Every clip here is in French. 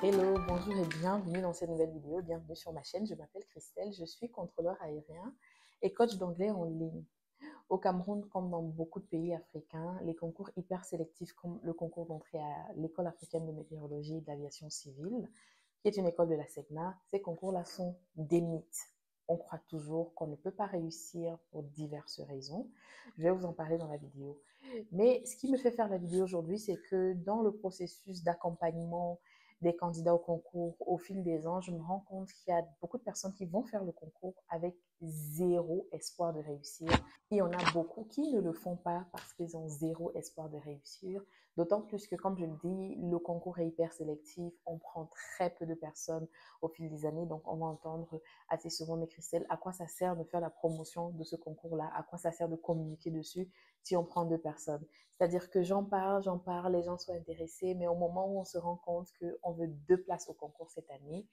Hello, bonjour et bienvenue dans cette nouvelle vidéo. Bienvenue sur ma chaîne. Je m'appelle Christelle, je suis contrôleur aérien et coach d'anglais en ligne. Au Cameroun, comme dans beaucoup de pays africains, les concours hyper sélectifs comme le concours d'entrée à l'École africaine de météorologie et d'aviation civile, qui est une école de la SECNA, ces concours-là sont des mythes. On croit toujours qu'on ne peut pas réussir pour diverses raisons. Je vais vous en parler dans la vidéo. Mais ce qui me fait faire la vidéo aujourd'hui, c'est que dans le processus d'accompagnement des candidats au concours au fil des ans, je me rends compte qu'il y a beaucoup de personnes qui vont faire le concours avec zéro espoir de réussir. Il y en a beaucoup qui ne le font pas parce qu'ils ont zéro espoir de réussir. D'autant plus que, comme je le dis, le concours est hyper sélectif. On prend très peu de personnes au fil des années. Donc, on va entendre assez souvent, mais Christelle, à quoi ça sert de faire la promotion de ce concours-là? À quoi ça sert de communiquer dessus si on prend deux personnes? C'est-à-dire que j'en parle, les gens sont intéressés, mais au moment où on se rend compte qu'on veut deux places au concours cette année,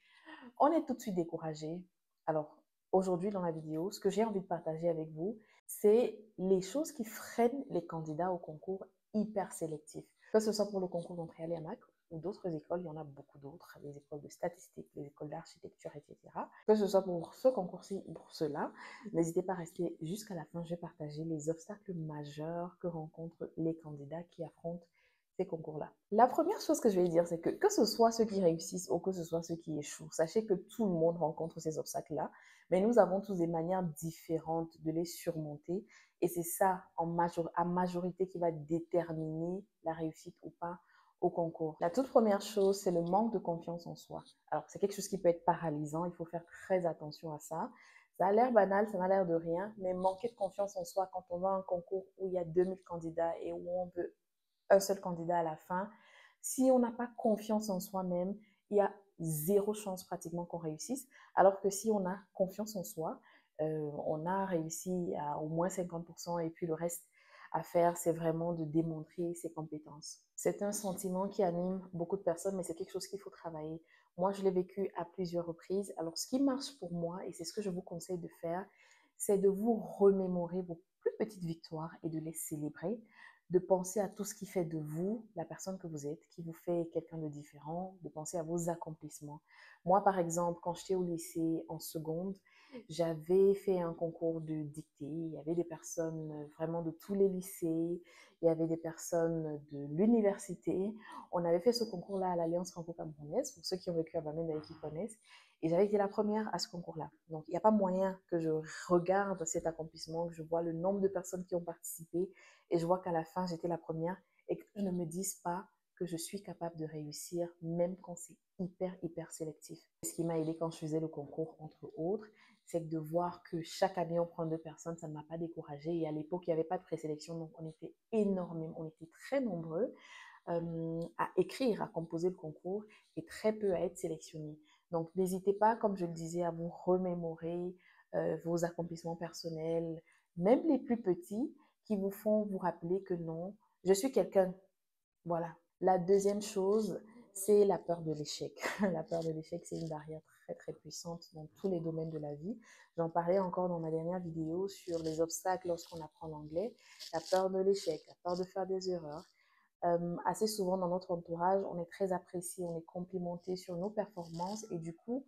on est tout de suite découragé. Alors, aujourd'hui, dans la vidéo, ce que j'ai envie de partager avec vous, c'est les choses qui freinent les candidats au concours hyper sélectif. Que ce soit pour le concours d'entrée à l'ENAC ou d'autres écoles, il y en a beaucoup d'autres, les écoles de statistique, les écoles d'architecture, etc. Que ce soit pour ce concours-ci ou pour cela, n'hésitez pas à rester jusqu'à la fin. Je vais partager les obstacles majeurs que rencontrent les candidats qui affrontent ces concours-là. La première chose que je vais dire, c'est que ce soit ceux qui réussissent ou que ce soit ceux qui échouent, sachez que tout le monde rencontre ces obstacles-là, mais nous avons tous des manières différentes de les surmonter et c'est ça à majorité qui va déterminer la réussite ou pas au concours. La toute première chose, c'est le manque de confiance en soi. Alors, c'est quelque chose qui peut être paralysant, il faut faire très attention à ça. Ça a l'air banal, ça n'a l'air de rien, mais manquer de confiance en soi quand on va à un concours où il y a 2000 candidats et où on veut un seul candidat à la fin, si on n'a pas confiance en soi-même, il y a zéro chance pratiquement qu'on réussisse. Alors que si on a confiance en soi, on a réussi à au moins 50% et puis le reste à faire, c'est vraiment de démontrer ses compétences. C'est un sentiment qui anime beaucoup de personnes, mais c'est quelque chose qu'il faut travailler. Moi, je l'ai vécu à plusieurs reprises. Alors, ce qui marche pour moi, et c'est ce que je vous conseille de faire, c'est de vous remémorer vos plus petites victoires et de les célébrer, de penser à tout ce qui fait de vous la personne que vous êtes, qui vous fait quelqu'un de différent, de penser à vos accomplissements. Moi, par exemple, quand j'étais au lycée en seconde, j'avais fait un concours de dictée. Il y avait des personnes vraiment de tous les lycées, il y avait des personnes de l'université. On avait fait ce concours-là à l'Alliance franco-camerounaise, pour ceux qui ont vécu à Bamenda et qui connaissent. Et j'avais été la première à ce concours-là. Donc, il n'y a pas moyen que je regarde cet accomplissement, que je vois le nombre de personnes qui ont participé et je vois qu'à la fin, j'étais la première et que je ne me dise pas que je suis capable de réussir, même quand c'est hyper sélectif. Ce qui m'a aidé quand je faisais le concours, entre autres, c'est que de voir que chaque année, on prend deux personnes, ça ne m'a pas découragée. Et à l'époque, il n'y avait pas de présélection, donc on était énormément, on était très nombreux à écrire, à composer le concours et très peu à être sélectionnés. Donc, n'hésitez pas, comme je le disais, à vous remémorer vos accomplissements personnels, même les plus petits, qui vous font vous rappeler que non, je suis quelqu'un. Voilà. La deuxième chose, c'est la peur de l'échec. La peur de l'échec, c'est une barrière très puissante dans tous les domaines de la vie. J'en parlais encore dans ma dernière vidéo sur les obstacles lorsqu'on apprend l'anglais. La peur de l'échec, la peur de faire des erreurs. Assez souvent dans notre entourage, on est très apprécié, on est complimenté sur nos performances et du coup,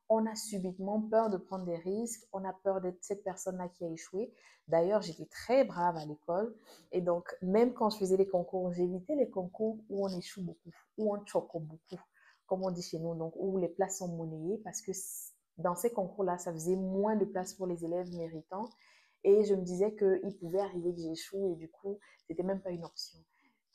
on a subitement peur de prendre des risques, on a peur d'être cette personne-là qui a échoué. D'ailleurs, j'étais très brave à l'école et donc même quand je faisais les concours, j'évitais les concours où on échoue beaucoup, où on choque beaucoup, comme on dit chez nous, donc où les places sont monnayées parce que dans ces concours-là, ça faisait moins de place pour les élèves méritants et je me disais qu'il pouvait arriver que j'échoue et du coup, c'était même pas une option.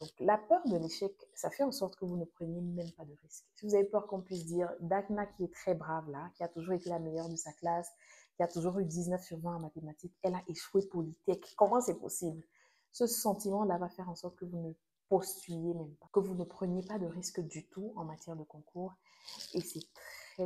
Donc, la peur de l'échec, ça fait en sorte que vous ne preniez même pas de risque. Si vous avez peur qu'on puisse dire, Dagna qui est très brave là, qui a toujours été la meilleure de sa classe, qui a toujours eu 19 sur 20 en mathématiques, elle a échoué Polytech. Comment c'est possible? Ce sentiment-là va faire en sorte que vous ne postuliez même pas, que vous ne preniez pas de risque du tout en matière de concours. Et c'est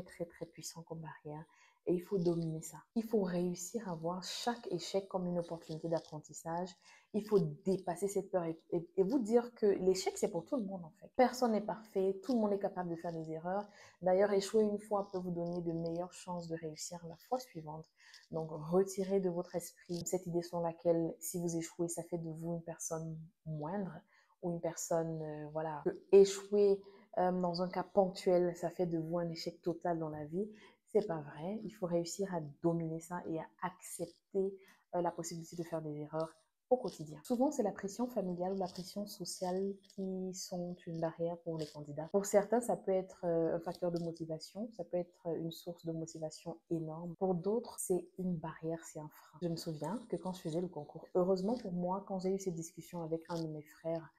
très puissant comme barrière. Et il faut dominer ça. Il faut réussir à voir chaque échec comme une opportunité d'apprentissage. Il faut dépasser cette peur et vous dire que l'échec, c'est pour tout le monde en fait. Personne n'est parfait, tout le monde est capable de faire des erreurs. D'ailleurs, échouer une fois peut vous donner de meilleures chances de réussir la fois suivante. Donc, retirez de votre esprit cette idée selon laquelle si vous échouez, ça fait de vous une personne moindre ou une personne, voilà, peut échouer Dans un cas ponctuel, ça fait de vous un échec total dans la vie. C'est pas vrai. Il faut réussir à dominer ça et à accepter la possibilité de faire des erreurs au quotidien. Souvent, c'est la pression familiale ou la pression sociale qui sont une barrière pour les candidats. Pour certains, ça peut être un facteur de motivation, ça peut être une source de motivation énorme. Pour d'autres, c'est une barrière, c'est un frein. Je me souviens que quand je faisais le concours, heureusement pour moi, quand j'ai eu cette discussion avec un de mes frères,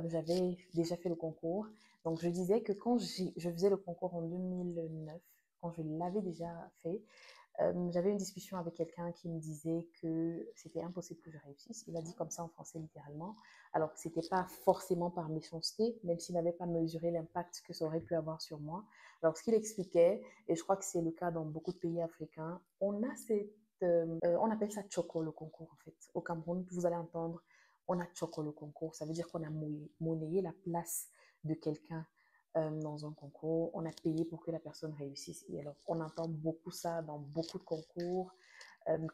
j'avais déjà fait le concours. Donc, je disais que quand je faisais le concours en 2009, quand je l'avais déjà fait, j'avais une discussion avec quelqu'un qui me disait que c'était impossible que je réussisse. Il a dit comme ça en français littéralement, alors que ce n'était pas forcément par méchanceté, même s'il n'avait pas mesuré l'impact que ça aurait pu avoir sur moi. Alors, ce qu'il expliquait, et je crois que c'est le cas dans beaucoup de pays africains, on appelle ça choco le concours en fait. Au Cameroun, vous allez entendre, on a choco le concours. Ça veut dire qu'on a monnayé la place de quelqu'un dans un concours, on a payé pour que la personne réussisse. Et alors, on entend beaucoup ça dans beaucoup de concours,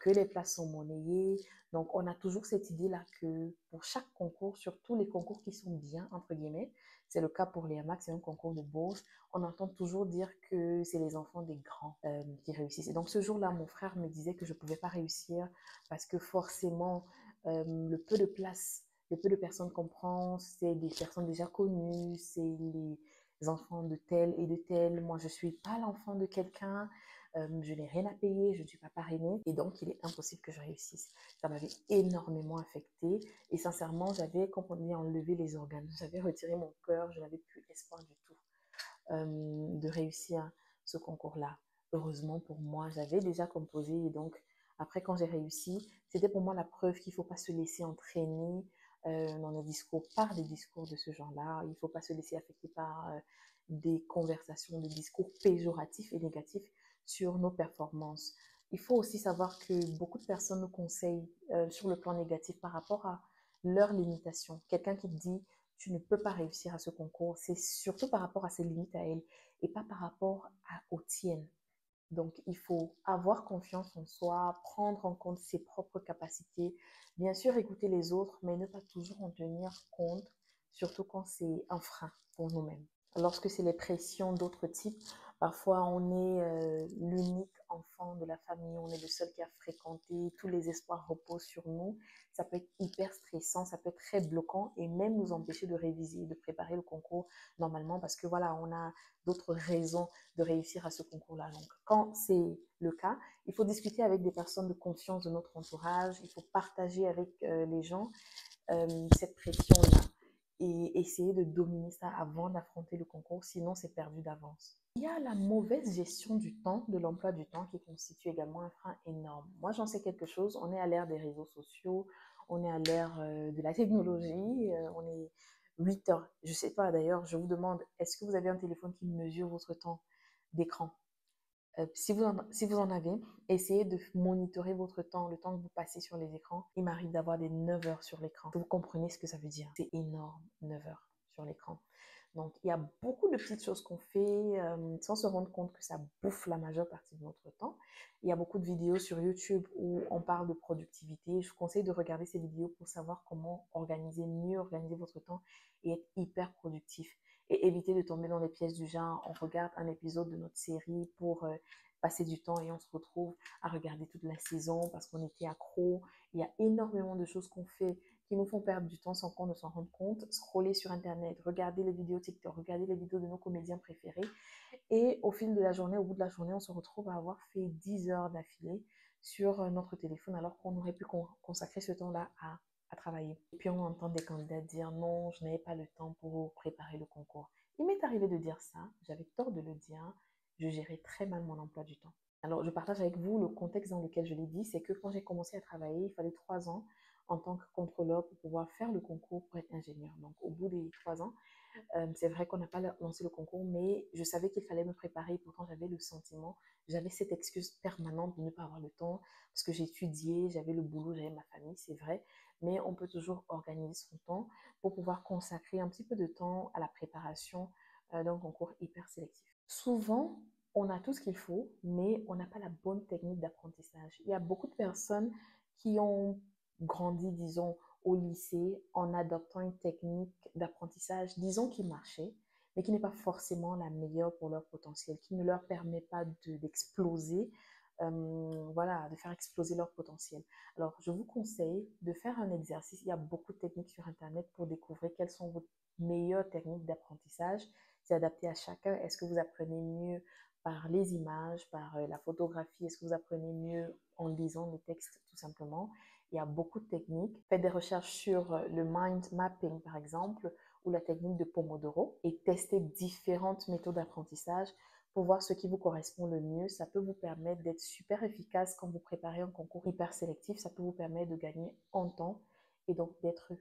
que les places sont monnayées. Donc, on a toujours cette idée-là que pour chaque concours, surtout les concours qui sont bien, entre guillemets, c'est le cas pour les AMAC, c'est un concours de bourse, on entend toujours dire que c'est les enfants des grands qui réussissent. Et donc, ce jour-là, mon frère me disait que je ne pouvais pas réussir parce que forcément, le peu de places, le peu de personnes qu'on prend, c'est des personnes déjà connues, c'est les enfants de tel et de tel. Moi, je ne suis pas l'enfant de quelqu'un. Je n'ai rien à payer, je ne suis pas parrainée et donc il est impossible que je réussisse. Ça m'avait énormément affectée et sincèrement, j'avais, comme on dit, enlevé les organes. J'avais retiré mon cœur, je n'avais plus espoir du tout de réussir ce concours-là. Heureusement pour moi, j'avais déjà composé et donc après quand j'ai réussi, c'était pour moi la preuve qu'il ne faut pas se laisser entraîner dans des discours, par des discours de ce genre-là. Il ne faut pas se laisser affecter par des conversations, des discours péjoratifs et négatifs sur nos performances. Il faut aussi savoir que beaucoup de personnes nous conseillent sur le plan négatif par rapport à leurs limitations. Quelqu'un qui te dit tu ne peux pas réussir à ce concours, c'est surtout par rapport à ses limites à elle et pas par rapport aux tiennes. Donc, il faut avoir confiance en soi, prendre en compte ses propres capacités, bien sûr écouter les autres, mais ne pas toujours en tenir compte, surtout quand c'est un frein pour nous-mêmes. Lorsque c'est les pressions d'autres types, parfois on est l'unique enfant de la famille, on est le seul qui a fréquenté, tous les espoirs reposent sur nous. Ça peut être hyper stressant, ça peut être très bloquant et même nous empêcher de réviser, de préparer le concours normalement parce que voilà, on a d'autres raisons de réussir à ce concours-là. Donc, quand c'est le cas, il faut discuter avec des personnes de confiance de notre entourage, il faut partager avec les gens cette pression-là et essayer de dominer ça avant d'affronter le concours, sinon c'est perdu d'avance. Il y a la mauvaise gestion du temps, de l'emploi du temps, qui constitue également un frein énorme. Moi, j'en sais quelque chose. On est à l'ère des réseaux sociaux, on est à l'ère de la technologie, on est 8 heures. Je ne sais pas d'ailleurs, je vous demande, est-ce que vous avez un téléphone qui mesure votre temps d'écran? Si vous en avez, essayez de monitorer votre temps, le temps que vous passez sur les écrans. Il m'arrive d'avoir des 9 heures sur l'écran. Vous comprenez ce que ça veut dire? C'est énorme, 9 heures sur l'écran. Donc, il y a beaucoup de petites choses qu'on fait sans se rendre compte que ça bouffe la majeure partie de notre temps. Il y a beaucoup de vidéos sur YouTube où on parle de productivité. Je vous conseille de regarder ces vidéos pour savoir comment mieux organiser votre temps et être hyper productif. Et éviter de tomber dans les pièges du genre, on regarde un épisode de notre série pour passer du temps et on se retrouve à regarder toute la saison parce qu'on était accro. Il y a énormément de choses qu'on fait qui nous font perdre du temps sans qu'on ne s'en rende compte. Scroller sur Internet, regarder les vidéos TikTok, regarder les vidéos de nos comédiens préférés. Et au fil de la journée, au bout de la journée, on se retrouve à avoir fait 10 heures d'affilée sur notre téléphone alors qu'on aurait pu consacrer ce temps-là à travailler. Et puis on entend des candidats dire non, je n'avais pas le temps pour préparer le concours. Il m'est arrivé de dire ça, j'avais tort de le dire, je gérais très mal mon emploi du temps. Alors je partage avec vous le contexte dans lequel je l'ai dit, c'est que quand j'ai commencé à travailler, il fallait 3 ans en tant que contrôleur pour pouvoir faire le concours pour être ingénieur. Donc au bout des 3 ans, c'est vrai qu'on n'a pas lancé le concours, mais je savais qu'il fallait me préparer. Pourtant, j'avais le sentiment, j'avais cette excuse permanente de ne pas avoir le temps parce que j'étudiais, j'avais le boulot, j'avais ma famille, c'est vrai. Mais on peut toujours organiser son temps pour pouvoir consacrer un petit peu de temps à la préparation d'un concours hyper sélectif. Souvent, on a tout ce qu'il faut, mais on n'a pas la bonne technique d'apprentissage. Il y a beaucoup de personnes qui ont grandi, disons, au lycée en adoptant une technique d'apprentissage, disons, qui marchait, mais qui n'est pas forcément la meilleure pour leur potentiel, qui ne leur permet pas d'exploser, voilà, de faire exploser leur potentiel. Alors, je vous conseille de faire un exercice. Il y a beaucoup de techniques sur Internet pour découvrir quelles sont vos meilleures techniques d'apprentissage. C'est adapté à chacun. Est-ce que vous apprenez mieux par les images, par la photographie? Est-ce que vous apprenez mieux en lisant les textes, tout simplement? Il y a beaucoup de techniques. Faites des recherches sur le mind mapping, par exemple, ou la technique de Pomodoro et testez différentes méthodes d'apprentissage pour voir ce qui vous correspond le mieux. Ça peut vous permettre d'être super efficace quand vous préparez un concours hyper sélectif. Ça peut vous permettre de gagner en temps et donc d'être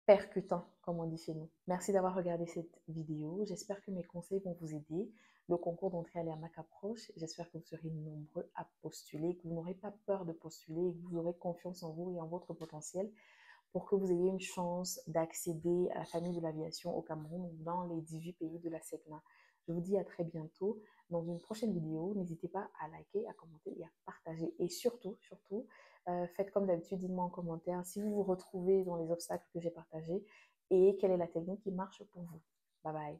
percutant, comme on dit chez nous. Merci d'avoir regardé cette vidéo. J'espère que mes conseils vont vous aider. Le concours d'entrée à l'ERMAC approche. J'espère que vous serez nombreux à postuler, que vous n'aurez pas peur de postuler et que vous aurez confiance en vous et en votre potentiel pour que vous ayez une chance d'accéder à la famille de l'aviation au Cameroun ou dans les 18 pays de la SECNA. Je vous dis à très bientôt dans une prochaine vidéo. N'hésitez pas à liker, à commenter et à partager. Et surtout, faites comme d'habitude, dites-moi en commentaire si vous vous retrouvez dans les obstacles que j'ai partagés et quelle est la technique qui marche pour vous. Bye bye.